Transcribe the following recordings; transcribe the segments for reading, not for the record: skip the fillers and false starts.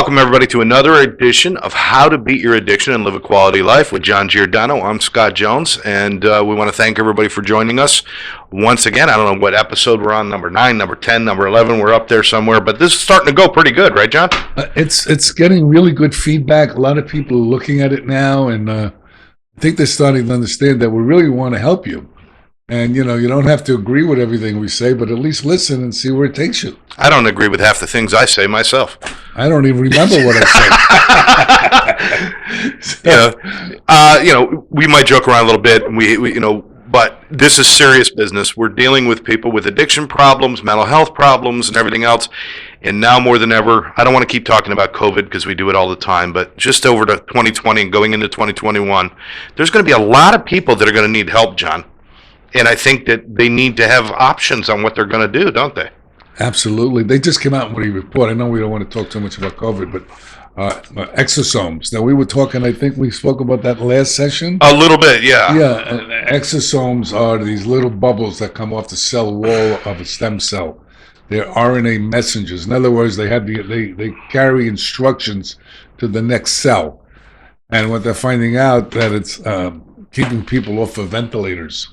welcome everybody to another edition of How to Beat Your Addiction and Live a Quality Life with John Giordano. I'm Scott Jones, and we want to thank everybody for joining us once again. I don't know what episode we're on, number 9, number 10, number 11. We're up there somewhere, but this is starting to go pretty good, right, John? It's getting really good feedback. A lot of people are looking at it now, and I think they're starting to understand that we really want to help you. And, you don't have to agree with everything we say, but at least listen and see where it takes you. I don't agree with half the things I say myself. I don't even remember what I say. We might joke around a little bit, but this is serious business. We're dealing with people with addiction problems, mental health problems, and everything else. And now more than ever, I don't want to keep talking about COVID because we do it all the time, but just over to 2020 and going into 2021, there's going to be a lot of people that are going to need help, John. And I think that they need to have options on what they're going to do, don't they? Absolutely. They just came out with a report. I know we don't want to talk too much about COVID, but exosomes. Now, we were talking, I think we spoke about that last session. A little bit, yeah. Yeah, exosomes are these little bubbles that come off the cell wall of a stem cell. They're RNA messengers. In other words, they carry instructions to the next cell. And what they're finding out that it's keeping people off of ventilators.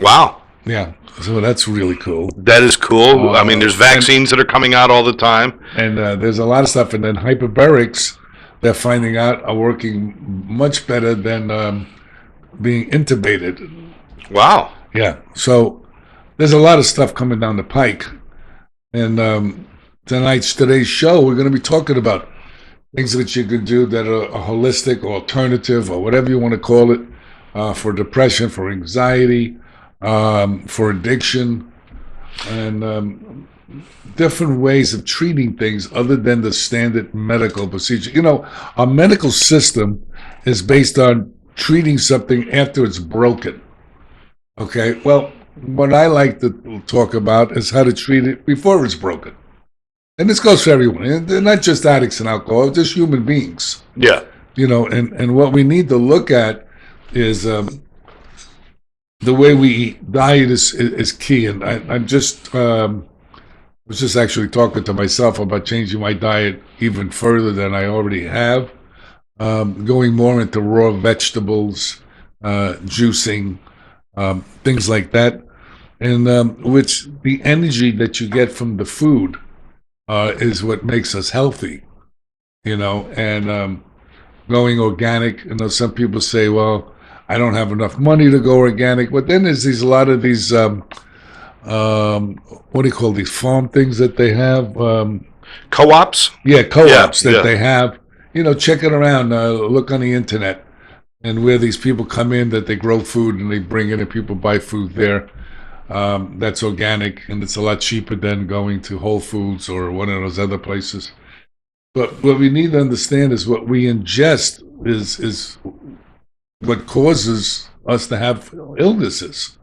Wow. Yeah, so that's really cool. That is cool. I mean, there's vaccines that are coming out all the time. And there's a lot of stuff. And then hyperbarics, they're finding out, are working much better than being intubated. Wow. Yeah, so there's a lot of stuff coming down the pike. And today's show, we're going to be talking about things that you can do that are a holistic or alternative or whatever you want to call it, for depression, for anxiety, for addiction, and different ways of treating things other than the standard medical procedure. Our medical system is based on treating something after it's broken. Okay, well, what I like to talk about is how to treat it before it's broken. And this goes for everyone. They're not just addicts and alcohol, just human beings. Yeah. And what we need to look at is the way we eat. Diet is key, and I was just actually talking to myself about changing my diet even further than I already have, going more into raw vegetables, juicing, things like that, and which the energy that you get from the food is what makes us healthy, and going organic. Some people say, well, I don't have enough money to go organic. But then there's a lot of these, what do you call these farm things that they have? Co-ops? Yeah, co-ops that they have. Check it around, look on the internet, and where these people come in that they grow food and they bring in and people buy food there. That's organic, and it's a lot cheaper than going to Whole Foods or one of those other places. But what we need to understand is what we ingest is what causes us to have illnesses.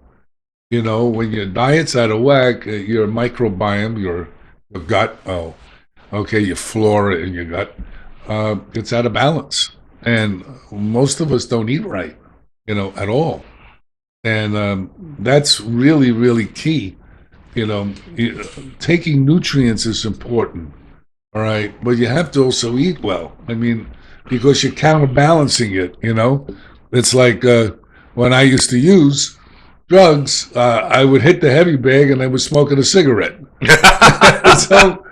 When your diet's out of whack, your microbiome, your gut, your flora in your gut, gets out of balance. And most of us don't eat right, at all. And that's really, really key. Taking nutrients is important, all right? But you have to also eat well. I mean, because you're counterbalancing it, It's like when I used to use drugs, I would hit the heavy bag and I was smoking a cigarette. So,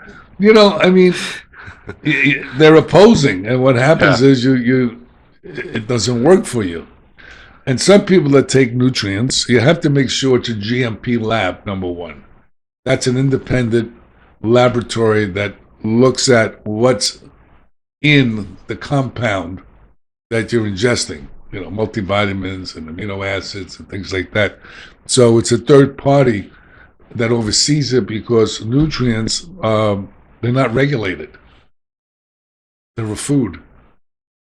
they're opposing. And what happens is it doesn't work for you. And some people that take nutrients, you have to make sure it's a GMP lab, number one. That's an independent laboratory that looks at what's in the compound that you're ingesting. Multivitamins and amino acids and things like that. So it's a third party that oversees it because nutrients, they're not regulated. They're a food.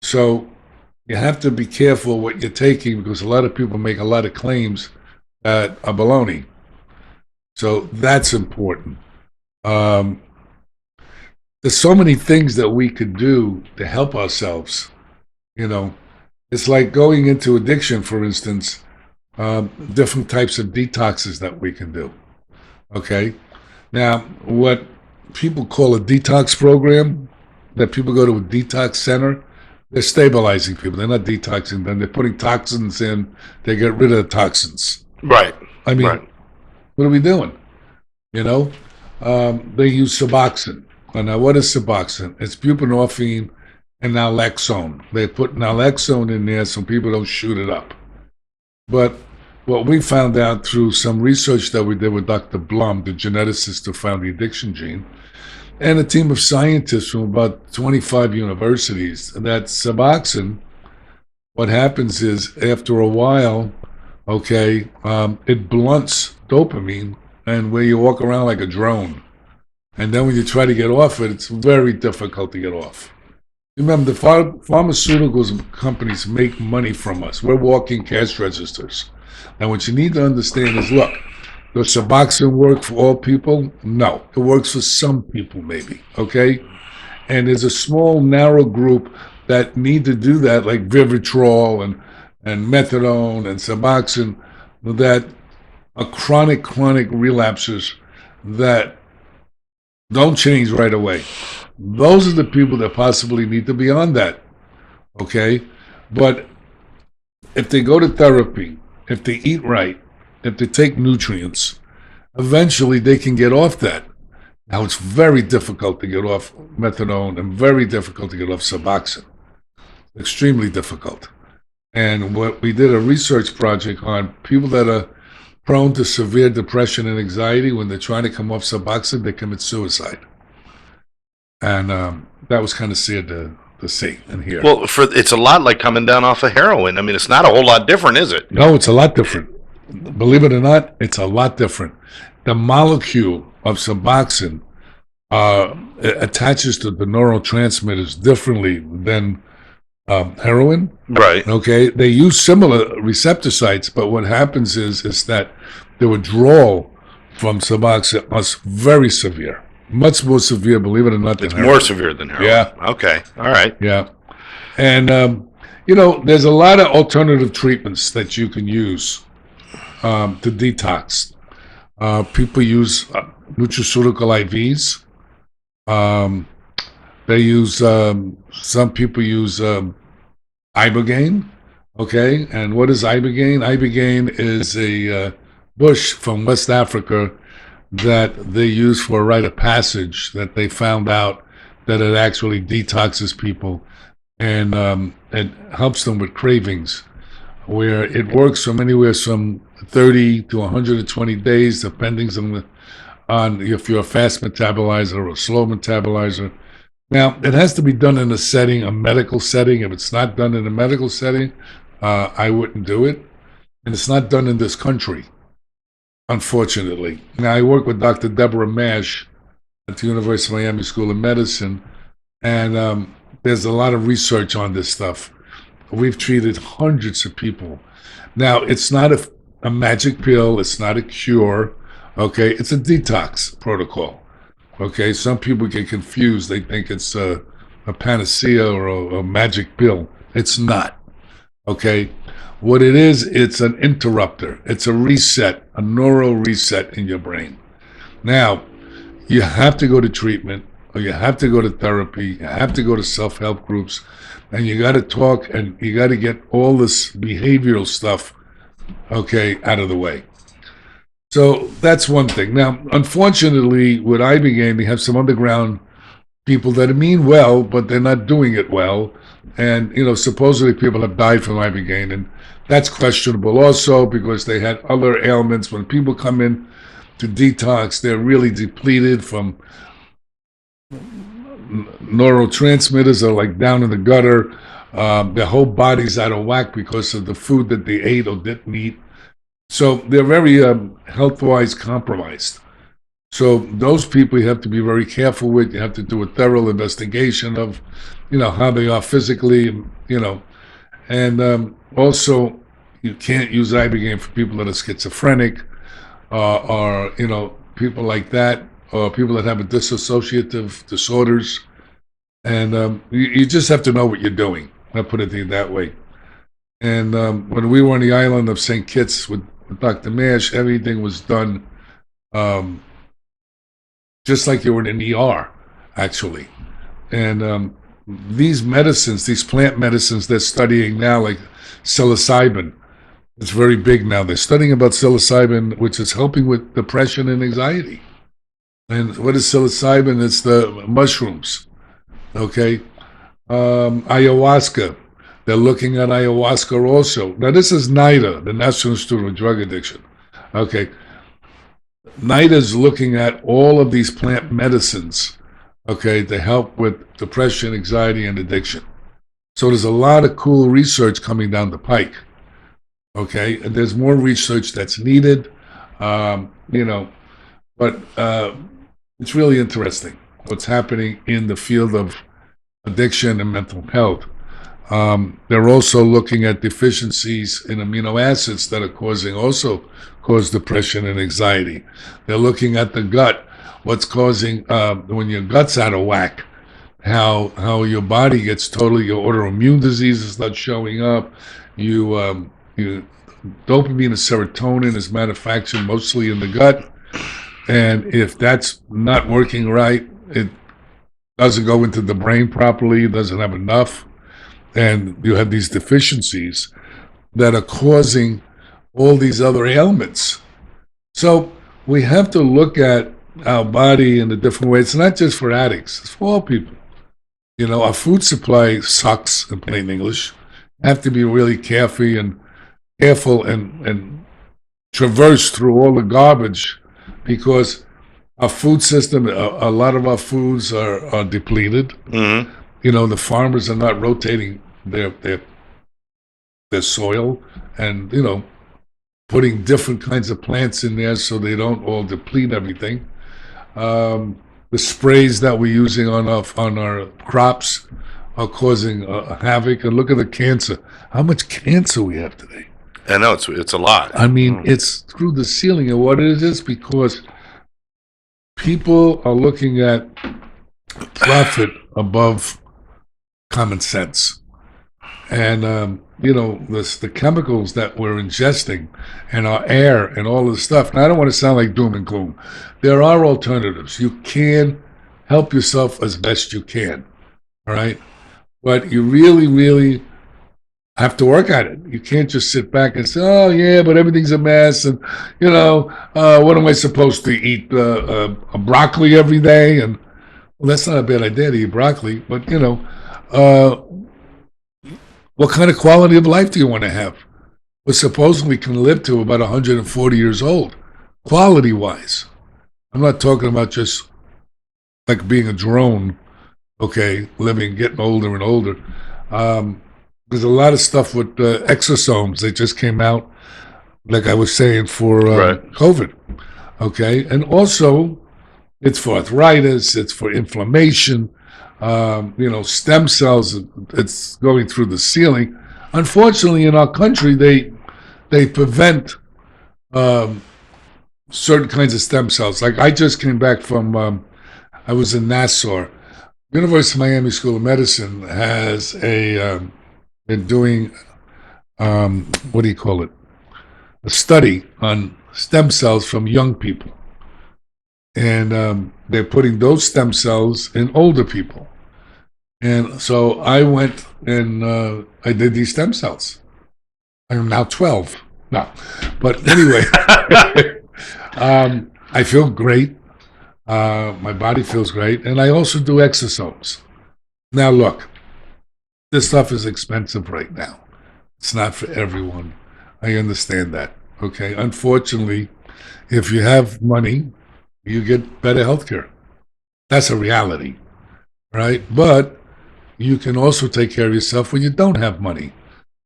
So you have to be careful what you're taking because a lot of people make a lot of claims that are baloney. So that's important. There's so many things that we could do to help ourselves, It's like going into addiction, for instance, different types of detoxes that we can do. Okay? Now, what people call a detox program, that people go to a detox center, they're stabilizing people. They're not detoxing them. They're putting toxins in. They get rid of the toxins. Right. I mean, Right. what are we doing? You know, they use Suboxone. And now, what is Suboxone? It's buprenorphine and naloxone. They put naloxone in there so people don't shoot it up. But what we found out through some research that we did with Dr. Blum, the geneticist who found the addiction gene, and a team of scientists from about 25 universities, that Suboxone, what happens is after a while, okay, it blunts dopamine and where you walk around like a drone. And then when you try to get off it, it's very difficult to get off. Remember, the pharmaceuticals companies make money from us. We're walking cash registers. And what you need to understand is, look, does Suboxone work for all people? No. It works for some people, maybe, okay? And there's a small, narrow group that need to do that, like Vivitrol and methadone and Suboxone, that are chronic relapses that don't change right away. Those are the people that possibly need to be on that, okay? But if they go to therapy, if they eat right, if they take nutrients, eventually they can get off that. Now, it's very difficult to get off methadone and very difficult to get off Suboxone. Extremely difficult. And what we did a research project on people that are prone to severe depression and anxiety. When they're trying to come off Suboxone, they commit suicide. And that was kind of sad to see and hear. Well, it's a lot like coming down off of heroin. I mean, it's not a whole lot different, is it? No, it's a lot different. Believe it or not, it's a lot different. The molecule of Suboxone attaches to the neurotransmitters differently than heroin. Right. Okay. They use similar receptor sites, but what happens is that the withdrawal from Suboxone is very severe. Much more severe, believe it or not, than heroin. More severe than heroin. Yeah. Okay. All right. Yeah. And, there's a lot of alternative treatments that you can use to detox. People use nutraceutical IVs. They use, some people use ibogaine. Okay. And what is ibogaine? Ibogaine is a bush from West Africa that they use for a rite of passage, that they found out that it actually detoxes people and it helps them with cravings, where it works from anywhere from 30 to 120 days, depending on if you're a fast metabolizer or a slow metabolizer. Now, it has to be done in a medical setting. If it's not done in a medical setting, I wouldn't do it. And it's not done in this country, unfortunately. Now, I work with Dr. Deborah Mash at the University of Miami School of Medicine, and there's a lot of research on this stuff. We've treated hundreds of people. Now, it's not a magic pill. It's not a cure. Okay, it's a detox protocol. Okay, some people get confused. They think it's a panacea or a magic pill. It's not. Okay, what it is, it's an interrupter. It's a reset, a neural reset in your brain. Now, you have to go to treatment, or you have to go to therapy, you have to go to self-help groups, and you got to talk, and you got to get all this behavioral stuff, okay, out of the way. So that's one thing. Now, unfortunately, with ibogaine, they have some underground people that mean well, but they're not doing it well. And, supposedly people have died from ibogaine, and that's questionable also because they had other ailments. When people come in to detox, they're really depleted from neurotransmitters are like down in the gutter. Their whole body's out of whack because of the food that they ate or didn't eat. So they're very health-wise compromised. So those people you have to be very careful with. You have to do a thorough investigation of, how they are physically, and also you can't use ibogaine for people that are schizophrenic, or people like that, or people that have a dissociative disorders. And you just have to know what you're doing. I'll put it that way. And when we were on the island of St. Kitts with Dr. Mash, everything was done just like you were in an ER, actually. And these medicines, these plant medicines they're studying now, like psilocybin, it's very big now. They're studying about psilocybin, which is helping with depression and anxiety. And what is psilocybin? It's the mushrooms, okay? Ayahuasca. They're looking at ayahuasca also. Now, this is NIDA, the National Institute of Drug Addiction. Okay. NIDA is looking at all of these plant medicines, okay, to help with depression, anxiety, and addiction. So there's a lot of cool research coming down the pike, okay? And there's more research that's needed, but it's really interesting what's happening in the field of addiction and mental health. They're also looking at deficiencies in amino acids that are cause depression and anxiety. They're looking at the gut, what's causing when your gut's out of whack, how your body gets totally, your autoimmune diseases start showing up. You dopamine and serotonin is manufactured mostly in the gut, and if that's not working right, it doesn't go into the brain properly. It doesn't have enough. And you have these deficiencies that are causing all these other ailments. So we have to look at our body in a different way. It's not just for addicts, it's for all people. Our food supply sucks, in plain English. Have to be really careful and traverse through all the garbage, because our food system, a lot of our foods are depleted. Mm-hmm. The farmers are not rotating their soil, and putting different kinds of plants in there so they don't all deplete everything. The sprays that we're using on our crops are causing havoc. And look at the cancer. How much cancer we have today? I know it's a lot. I mean, it's through the ceiling. And what it is because people are looking at profit above common sense. And, the chemicals that we're ingesting and our air and all this stuff. And I don't want to sound like doom and gloom. There are alternatives. You can help yourself as best you can. All right. But you really, really have to work at it. You can't just sit back and say, oh, yeah, but everything's a mess. And, what am I supposed to eat? A broccoli every day? And, well, that's not a bad idea to eat broccoli. But, what kind of quality of life do you want to have? We supposedly can live to about 140 years old, quality-wise. I'm not talking about just like being a drone, okay, getting older and older. There's a lot of stuff with exosomes that just came out, like I was saying, for COVID, okay? And also, it's for arthritis, it's for inflammation, stem cells, it's going through the ceiling. Unfortunately, in our country, they prevent certain kinds of stem cells. Like I just came back from, I was in Nassau. University of Miami School of Medicine has been doing, what do you call it? A study on stem cells from young people. And they're putting those stem cells in older people. And so I went and I did these stem cells. I am now 12. No. But anyway, I feel great. My body feels great. And I also do exosomes. Now, look, this stuff is expensive right now. It's not for everyone. I understand that. Okay. Unfortunately, if you have money, you get better health care. That's a reality, right? But you can also take care of yourself when you don't have money.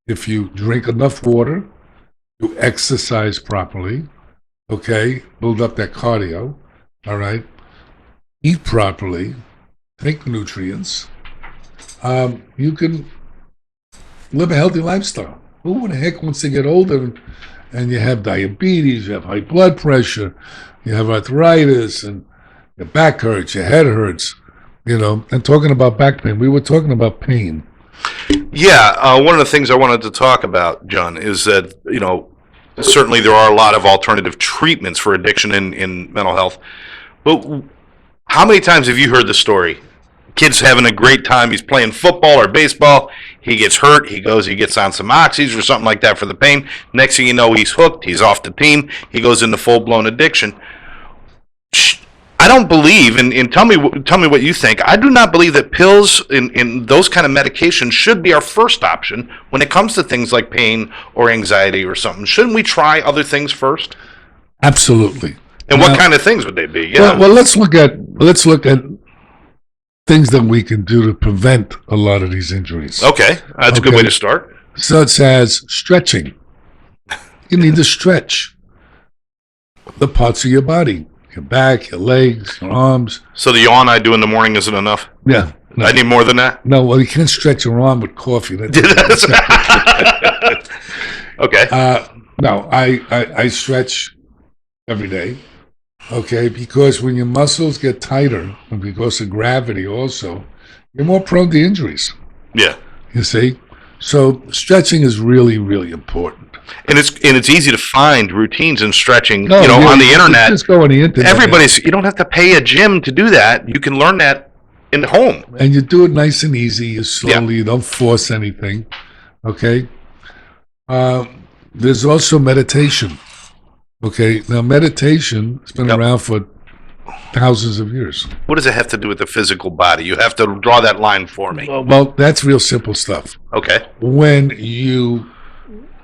If you drink enough water, you exercise properly, okay? Build up that cardio, all right? Eat properly, take nutrients. You can live a healthy lifestyle. Who the heck wants to get older and you have diabetes, you have high blood pressure, you have arthritis, and your back hurts, your head hurts, and talking about back pain, we were talking about pain. Yeah, one of the things I wanted to talk about, John, is that, certainly there are a lot of alternative treatments for addiction in mental health. But how many times have you heard the story? Kid's having a great time. He's playing football or baseball. He gets hurt. He gets on some oxys or something like that for the pain. Next thing you know, he's hooked. He's off the team. He goes into full-blown addiction. I don't believe, and tell me what you think. I do not believe that pills and those kind of medications should be our first option when it comes to things like pain or anxiety or something. Shouldn't we try other things first? Absolutely. And what kind of things would they be? Well, let's look at things that we can do to prevent a lot of these injuries. Okay, that's a good way to start. Such as stretching. You need to stretch the parts of your body. Your back, your legs, your arms. So the yawn I do in the morning isn't enough? Yeah. No. I need more than that? No, well, you can't stretch your arm with coffee. Okay. No, I stretch every day, okay, because when your muscles get tighter, and because of gravity also, you're more prone to injuries. Yeah. You see? So stretching is really, really important. And it's easy to find routines in stretching, on the internet. Just go on the internet. You don't have to pay a gym to do that. You can learn that in home. And you do it nice and easy, you slowly, you don't force anything. Okay? There's also meditation. Okay? Now meditation has been around for thousands of years. What does it have to do with the physical body? You have to draw that line for me. Well, that's real simple stuff. Okay. When you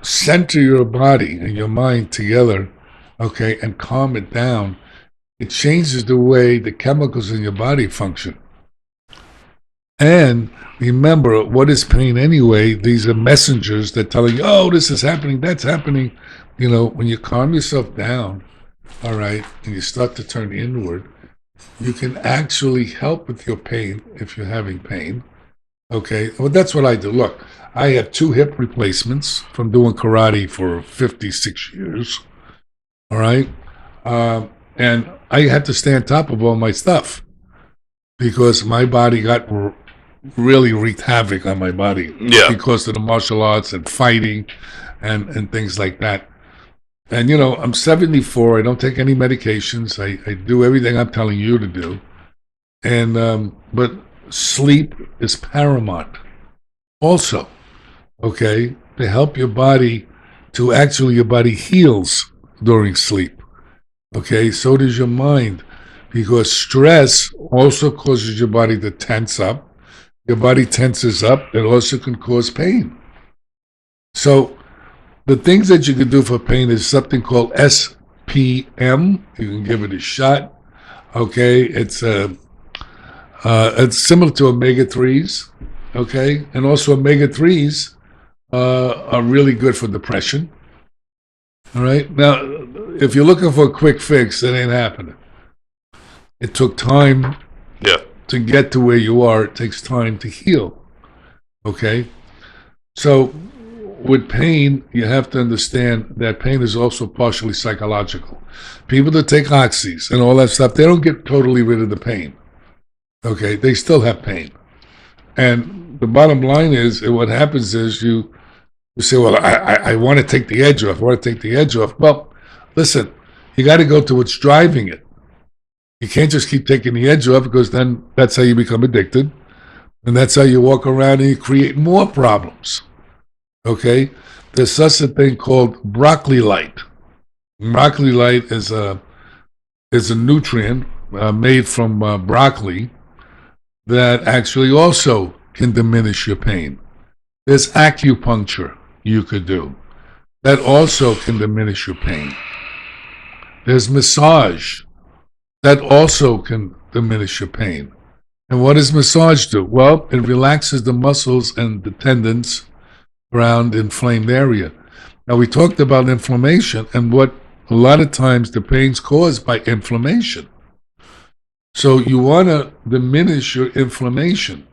center your body and your mind together, okay, and calm it down, it changes the way the chemicals in your body function. And remember, what is pain anyway? These are messengers that telling you, oh, this is happening, that's happening. When you calm yourself down, all right, and you start to turn inward, you can actually help with your pain if you're having pain. Okay, well, that's what I do. Look, I have 2 hip replacements from doing karate for 56 years. All right, and I had to stay on top of all my stuff because my body got really wreaked havoc on my body because of the martial arts and fighting and things like that. And, I'm 74. I don't take any medications. I do everything I'm telling you to do. And, but sleep is paramount also, okay, to help your body your body heals during sleep. Okay, so does your mind, because stress also causes your body to tense up. Your body tenses up. It also can cause pain. So the things that you can do for pain is something called SPM. You can give it a shot. Okay, it's similar to omega-3s. Okay, and also omega-3s are really good for depression. All right. Now, if you're looking for a quick fix, it ain't happening. It took time to get to where you are. It takes time to heal. Okay, so with pain, you have to understand that pain is also partially psychological. People that take oxys and all that stuff, they don't get totally rid of the pain. Okay, they still have pain. And the bottom line is, what happens is you say, well, I want to take the edge off. Well, listen, you got to go to what's driving it. You can't just keep taking the edge off, because then that's how you become addicted. And that's how you walk around and you create more problems. Okay, there's such a thing called broccoli light. Broccoli light is a nutrient made from broccoli that actually also can diminish your pain. There's acupuncture you could do that also can diminish your pain. There's massage that also can diminish your pain. And what does massage do? Well, it relaxes the muscles and the tendons around inflamed area. Now, we talked about inflammation, and what a lot of times the pain's caused by inflammation. So you want to diminish your inflammation,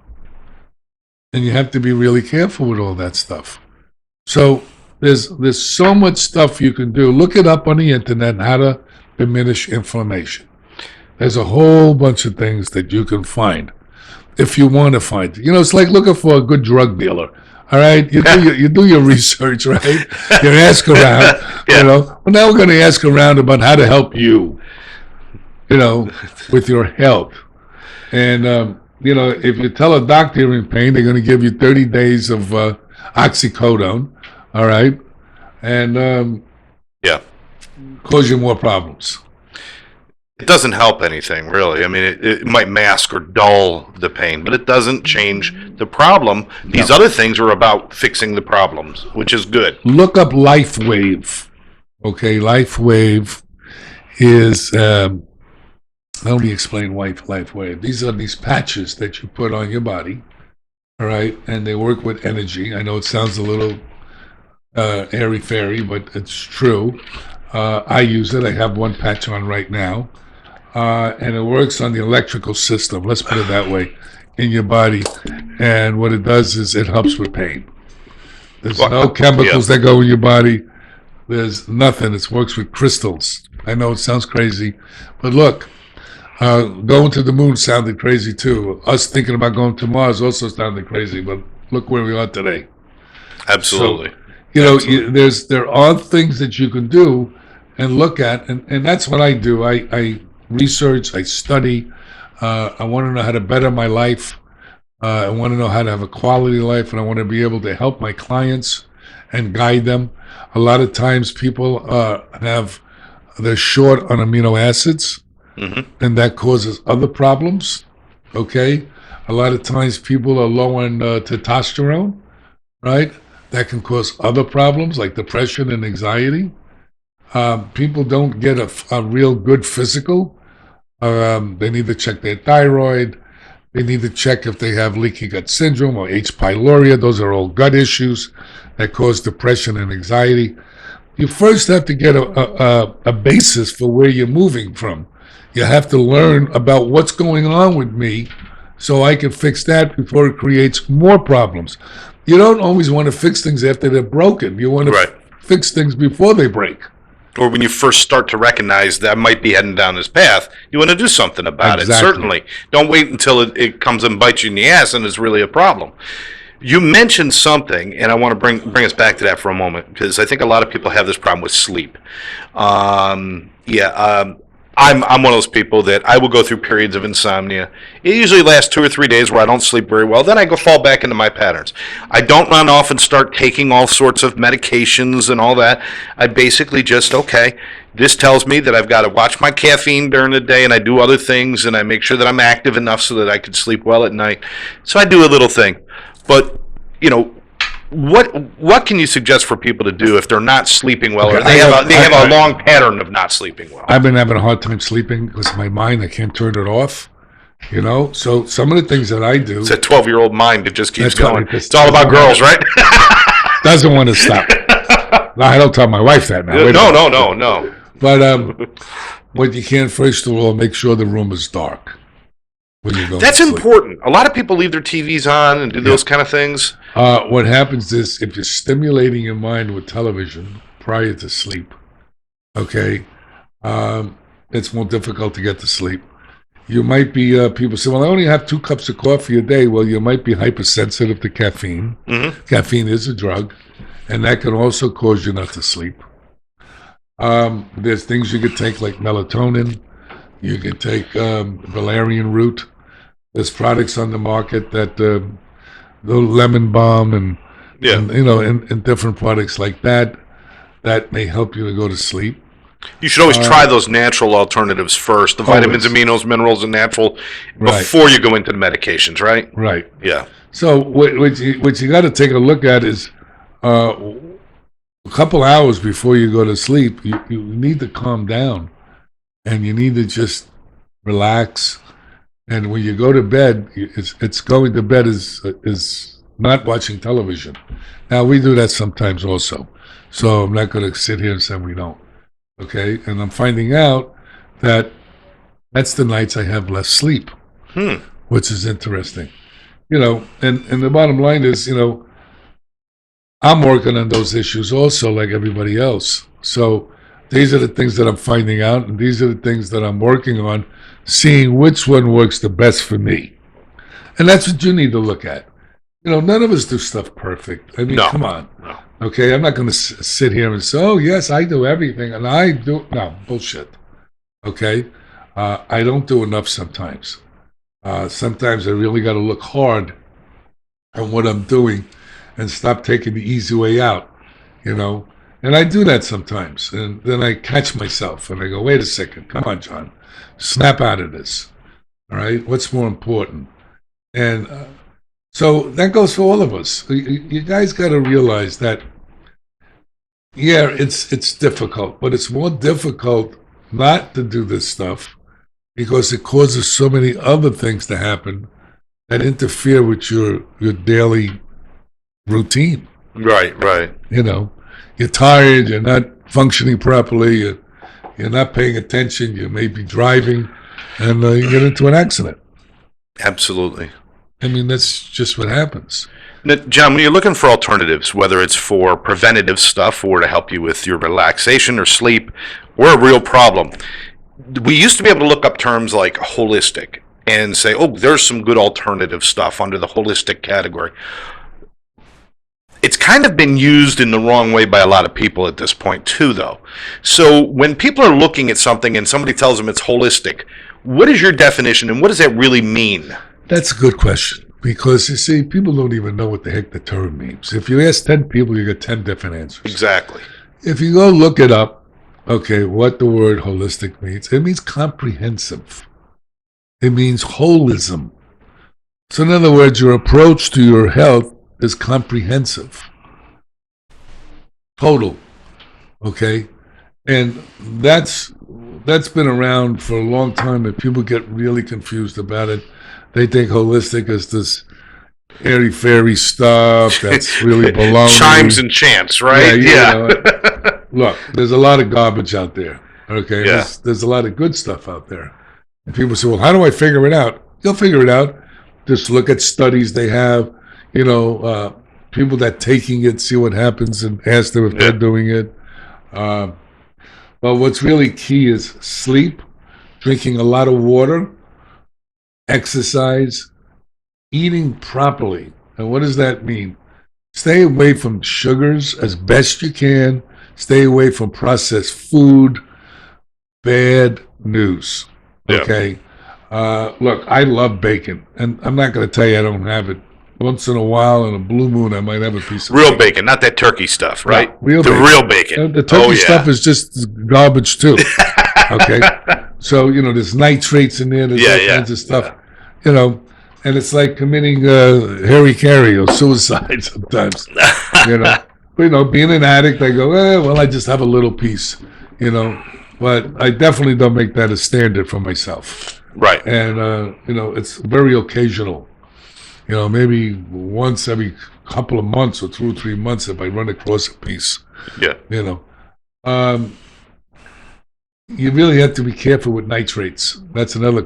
and you have to be really careful with all that stuff. So there's so much stuff you can do. Look it up on the internet, how to diminish inflammation. There's a whole bunch of things that you can find if you want to find it. It's like looking for a good drug dealer. All right, you do your research, right? You ask around, Well, now we're going to ask around about how to help you, with your health. And if you tell a doctor you're in pain, they're going to give you 30 days of oxycodone, all right, and Yeah. cause you more problems. It doesn't help anything, really. I mean, it might mask or dull the pain, but it doesn't change the problem. These other things are about fixing the problems, which is good. Look up Life Wave. Okay, Life Wave is, let me explain Life Wave. These are these patches that you put on your body, all right, and they work with energy. I know it sounds a little airy-fairy, but it's true. I use it. I have one patch on right now. And it works on the electrical system, let's put it that way, in your body. And what it does is it helps with pain. There's no chemicals that go in your body. There's nothing. It works with crystals. I know it sounds crazy, but look, going to the moon sounded crazy too. Us thinking about going to Mars also sounded crazy, but look where we are today. Absolutely. So, there are things that you can do and look at, and that's what I do. I research, I study. I want to know how to better my life. I want to know how to have a quality life, and I want to be able to help my clients and guide them. A lot of times people they're short on amino acids, and that causes other problems, okay? A lot of times people are low on testosterone, right? That can cause other problems like depression and anxiety. People don't get a real good physical. They need to check their thyroid. They need to check if they have leaky gut syndrome or H. pylori. Those are all gut issues that cause depression and anxiety. You first have to get a basis for where you're moving from. You have to learn about what's going on with me so I can fix that before it creates more problems. You don't always want to fix things after they're broken. You want to fix things before they break. Or when you first start to recognize that I might be heading down this path, you want to do something about it. Certainly. Don't wait until it comes and bites you in the ass and it's really a problem. You mentioned something, and I want to bring us back to that for a moment, because I think a lot of people have this problem with sleep. I'm one of those people that I will go through periods of insomnia. It usually lasts 2 or 3 days where I don't sleep very well. Then I fall back into my patterns. I don't run off and start taking all sorts of medications and all that. I basically just, okay, this tells me that I've got to watch my caffeine during the day, and I do other things, and I make sure that I'm active enough so that I can sleep well at night. So I do a little thing. But, what can you suggest for people to do if they're not sleeping well, or they have a long pattern of not sleeping well? I've been having a hard time sleeping because of my mind. I can't turn it off. So some of the things that I do. It's a 12-year-old mind that just keeps going. It's all about girls, right? Doesn't want to stop. No, I don't tell my wife that now. No. But what you can, first of all, make sure the room is dark. That's important. A lot of people leave their TVs on and do those kind of things. What happens is if you're stimulating your mind with television prior to sleep, okay, it's more difficult to get to sleep. You might be, people say, well, I only have 2 cups of coffee a day. Well, you might be hypersensitive to caffeine. Caffeine is a drug, and that can also cause you not to sleep. There's things you could take like melatonin. You could take valerian root. There's products on the market that the lemon balm and different products like that may help you to go to sleep. You should always try those natural alternatives first, the vitamins, aminos, minerals, and natural, before you go into the medications, right? Right. Yeah. So what you got to take a look at is a couple hours before you go to sleep, you need to calm down, and you need to just relax. And when you go to bed, it's going to bed is not watching television. Now, we do that sometimes also. So I'm not going to sit here and say we don't. Okay? And I'm finding out that that's the nights I have less sleep, which is interesting. And the bottom line is, I'm working on those issues also like everybody else. So these are the things that I'm finding out, and these are the things that I'm working on, seeing which one works the best for me. And that's what you need to look at. None of us do stuff perfect. I mean, come on. No. Okay, I'm not going to sit here and say, oh, yes, I do everything, and I do. No, bullshit. Okay? I don't do enough sometimes. Sometimes I really got to look hard at what I'm doing and stop taking the easy way out, you know. And I do that sometimes, and then I catch myself and I go, "Wait a second, come on, John, snap out of this. All right, what's more important?" And so that goes for all of us. You guys got to realize that, yeah, it's difficult, but it's more difficult not to do this stuff because it causes so many other things to happen that interfere with your daily routine. Right, right. You know, you're tired, you're not functioning properly, you're not paying attention, you may be driving, and you get into an accident. Absolutely. I mean, that's just what happens. Now, John, when you're looking for alternatives, whether it's for preventative stuff or to help you with your relaxation or sleep or a real problem, we used to be able to look up terms like holistic and say, oh, there's some good alternative stuff under the holistic category. It's kind of been used in the wrong way by a lot of people at this point, too, though. So when people are looking at something and somebody tells them it's holistic, what is your definition and what does that really mean? That's a good question because, you see, people don't even know what the heck the term means. If you ask 10 people, you get 10 different answers. Exactly. If you go look it up, okay, what the word holistic means, it means comprehensive. It means holism. So in other words, your approach to your health is comprehensive. Total. Okay? And that's been around for a long time, and people get really confused about it. They think holistic is this airy-fairy stuff that's really baloney. Chimes and chants, right? Yeah. Look, there's a lot of garbage out there. Okay? Yeah. There's a lot of good stuff out there. And people say, well, how do I figure it out? You'll figure it out. Just look at studies they have, people that taking it, see what happens, and ask them if they're doing it. But what's really key is sleep, drinking a lot of water, exercise, eating properly. And what does that mean? Stay away from sugars as best you can. Stay away from processed food. Bad news. Okay? Look, I love bacon. And I'm not going to tell you I don't have it. Once in a while, on a blue moon, I might have a piece of real bacon, not that turkey stuff, right? No, real bacon. Real bacon. The turkey stuff is just garbage too. Okay, so there's nitrates in there. There's all kinds of stuff. And it's like committing harry-carry or suicide sometimes. Being an addict, I go, well, I just have a little piece. But I definitely don't make that a standard for myself. Right. And it's very occasional. Maybe once every couple of months or 2 or 3 months if I run across a piece. Yeah. You really have to be careful with nitrates. That's another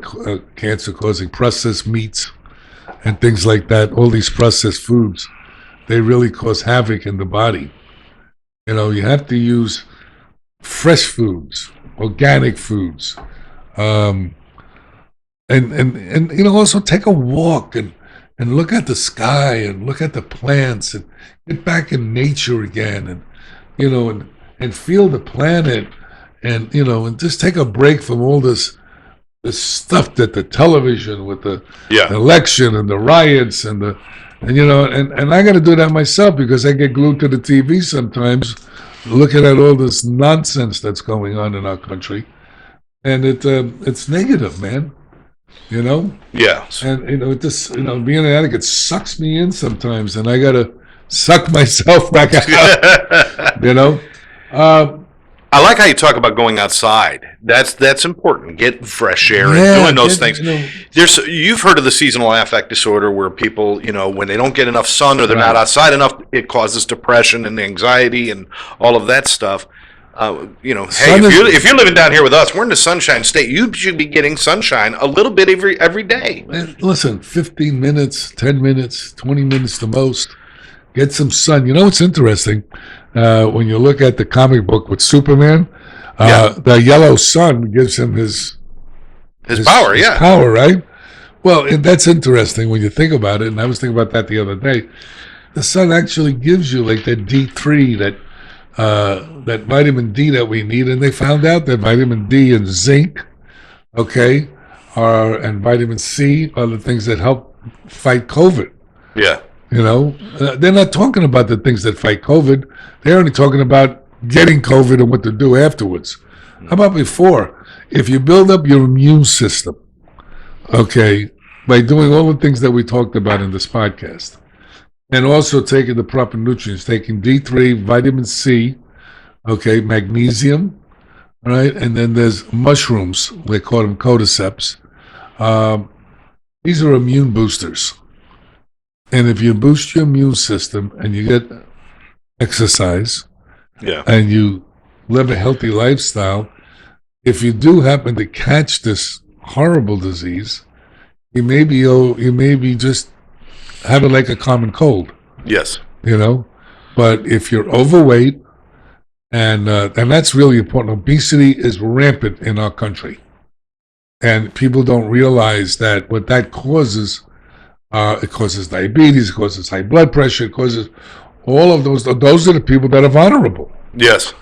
cancer-causing processed meats and things like that. All these processed foods, they really cause havoc in the body. You have to use fresh foods, organic foods, and also take a walk and look at the sky and look at the plants and get back in nature again and feel the planet and just take a break from all this stuff that the television with the election and the riots and I got to do that myself because I get glued to the TV sometimes looking at all this nonsense that's going on in our country, and it's negative, man. Yeah. And it just being an addict, it sucks me in sometimes, and I gotta suck myself back out. I like how you talk about going outside. That's important. Getting fresh air and doing those things. You've heard of the seasonal affect disorder where people, when they don't get enough sun or they're not outside enough, it causes depression and anxiety and all of that stuff. Hey, if you're living down here with us, we're in the Sunshine State. You should be getting sunshine a little bit every day. Listen, 15 minutes, 10 minutes, 20 minutes the most. Get some sun. What's interesting? When you look at the comic book with Superman, the yellow sun gives him his power, his power, right? Well, that's interesting when you think about it, and I was thinking about that the other day. The sun actually gives you like that D3, that vitamin D that we need, and they found out that vitamin D and zinc, and vitamin C are the things that help fight COVID. Yeah. You know, they're not talking about the things that fight COVID. They're only talking about getting COVID and what to do afterwards. How about before? If you build up your immune system, okay, by doing all the things that we talked about in this podcast, and also taking the proper nutrients, taking D3, vitamin C, okay, magnesium, all right, and then there's mushrooms. They call them cordyceps. Um, these are immune boosters. And if you boost your immune system and you get exercise Yeah. and you live a healthy lifestyle, if you do happen to catch this horrible disease, you may be just having like a common cold, Yes. you know. But if you're overweight, and that's really important, obesity is rampant in our country, and people don't realize that what that causes. It causes diabetes, it causes high blood pressure, it causes all of those. Those are the people that are vulnerable. Yes.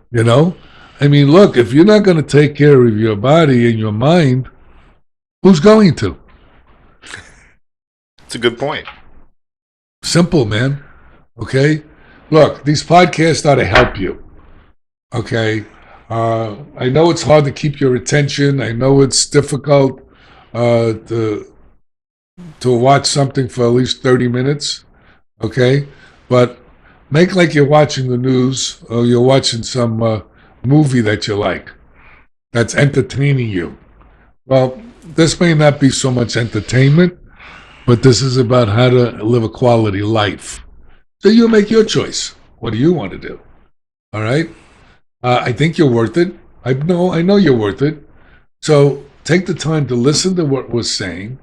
You know? I mean, look, if you're not going to take care of your body and your mind, who's going to? It's a good point. Simple, man. Okay? Look, these podcasts are to help you. Okay? I know it's hard to keep your attention. I know it's difficult to watch something for at least 30 minutes, okay? But make like you're watching the news or you're watching some movie that you like that's entertaining you. Well, this may not be so much entertainment, but this is about how to live a quality life. So you make your choice. What do you want to do? All right? I think you're worth it. I know you're worth it. So take the time to listen to what we're saying.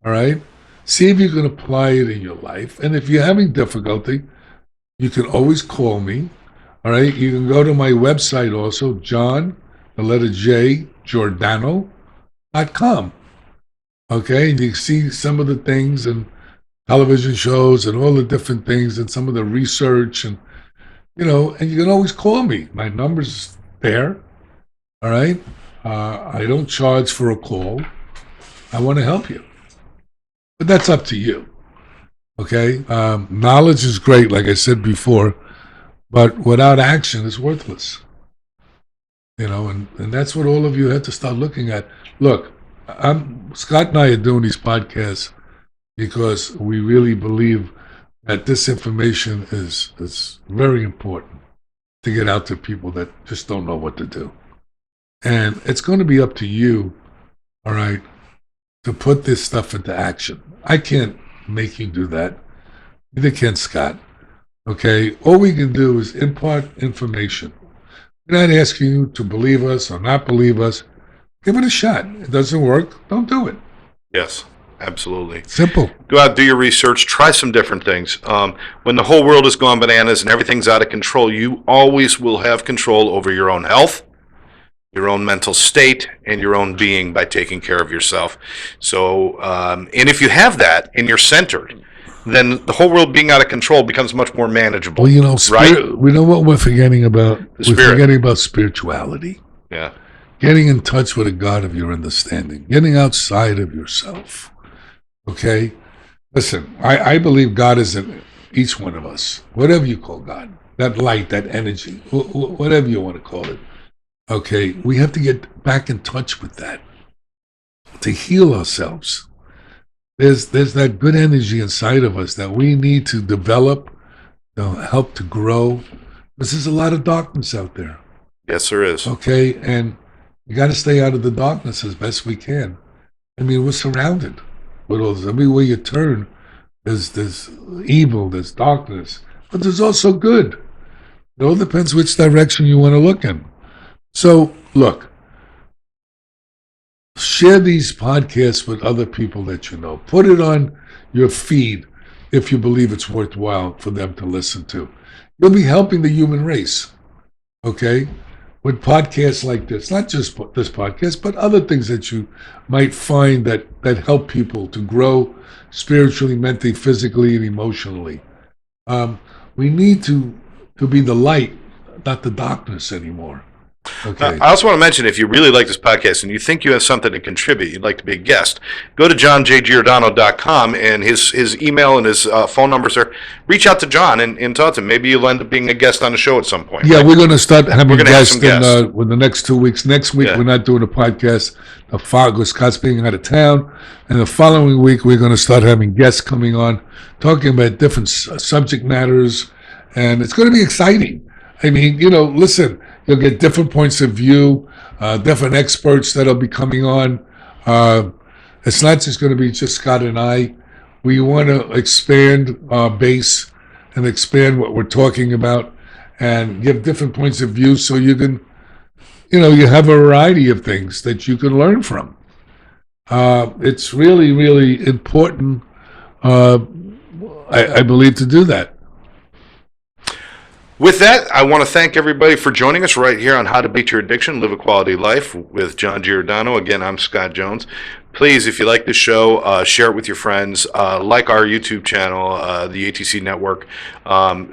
All right? See if you can apply it in your life. And if you're having difficulty, you can always call me. All right? You can go to my website also, John, the letter J, Giordano.com. Okay? And you can see some of the things and television shows and all the different things and some of the research and, and you can always call me. My number's there. All right? I don't charge for a call. I want to help you. But that's up to you, okay? Knowledge is great, like I said before, but without action, it's worthless. And that's what all of you have to start looking at. Look, Scott and I are doing these podcasts because we really believe that this information is very important to get out to people that just don't know what to do. And it's going to be up to you, all right, to put this stuff into action. I can't make you do that. Neither can Scott. Okay? All we can do is impart information. We're not asking you to believe us or not believe us. Give it a shot. It doesn't work, don't do it. Yes, absolutely. Simple. Go out, do your research, try some different things. When the whole world has gone bananas and everything's out of control, you always will have control over your own health, your own mental state, and your own being by taking care of yourself. So, and if you have that and you're centered, then the whole world being out of control becomes much more manageable. Well, right? We know what we're forgetting about. We're forgetting about spirituality. Yeah. Getting in touch with a God of your understanding. Getting outside of yourself. Okay? Listen, I believe God is in each one of us. Whatever you call God. That light, that energy, whatever you want to call it. Okay, we have to get back in touch with that to heal ourselves. There's that good energy inside of us that we need to develop, help to grow. Because there's a lot of darkness out there. Yes, there is. Okay, and you got to stay out of the darkness as best we can. I mean, we're surrounded with all this. Everywhere you turn, there's evil, there's darkness, but there's also good. It all depends which direction you want to look in. So, look, share these podcasts with other people that you know. Put it on your feed if you believe it's worthwhile for them to listen to. You'll be helping the human race, okay, with podcasts like this. Not just this podcast, but other things that you might find that help people to grow spiritually, mentally, physically, and emotionally. We need to be the light, not the darkness anymore. Okay. I also want to mention, if you really like this podcast and you think you have something to contribute, you'd like to be a guest, go to johnjgiordano.com, and his email and his phone numbers there. Reach out to John and talk to him. Maybe you'll end up being a guest on the show at some point. Yeah, right? we're going to start having We're gonna have guests some guests. in the next 2 weeks. Next week, Yeah. we're not doing a podcast. Scott's being out of town. And the following week, we're going to start having guests coming on, talking about different subject matters. And it's going to be exciting. I mean, listen, you'll get different points of view, different experts that'll be coming on. It's not just going to be just Scott and I. We want to expand our base and expand what we're talking about and give different points of view so you can, you have a variety of things that you can learn from. It's really, really important, I believe, to do that. With that, I want to thank everybody for joining us right here on How to Beat Your Addiction, Live a Quality Life with John Giordano. Again, I'm Scott Jones. Please, if you like the show, share it with your friends. Like our YouTube channel, the ATC Network.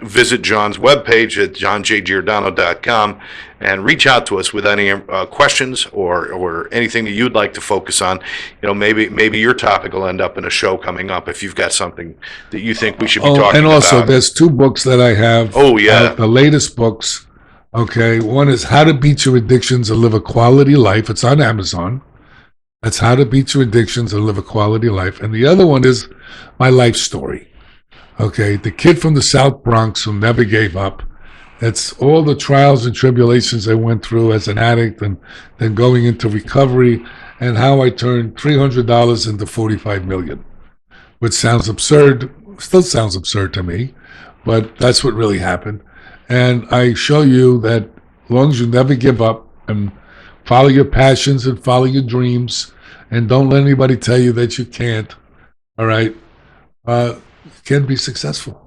Visit John's webpage at johnjgiordano.com and reach out to us with any questions or anything that you'd like to focus on. Maybe your topic will end up in a show coming up if you've got something that you think we should be talking about. And also, there's 2 books that I have. Oh, yeah. The latest books. Okay. One is How to Beat Your Addictions and Live a Quality Life. It's on Amazon. That's How to Beat Your Addictions and Live a Quality Life. And the other one is my life story. Okay. The kid from the South Bronx who never gave up. It's all the trials and tribulations I went through as an addict and then going into recovery and how I turned $300 into $45 million, which sounds absurd, still sounds absurd to me, but that's what really happened. And I show you that as long as you never give up and follow your passions and follow your dreams and don't let anybody tell you that you can't, all right, you can be successful.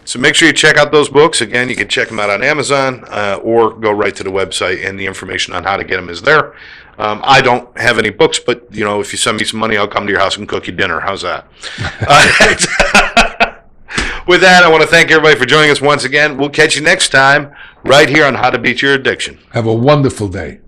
So make sure you check out those books. Again, you can check them out on Amazon or go right to the website, and the information on how to get them is there. I don't have any books, but if you send me some money, I'll come to your house and cook you dinner. How's that? With that, I want to thank everybody for joining us once again. We'll catch you next time right here on How to Beat Your Addiction. Have a wonderful day.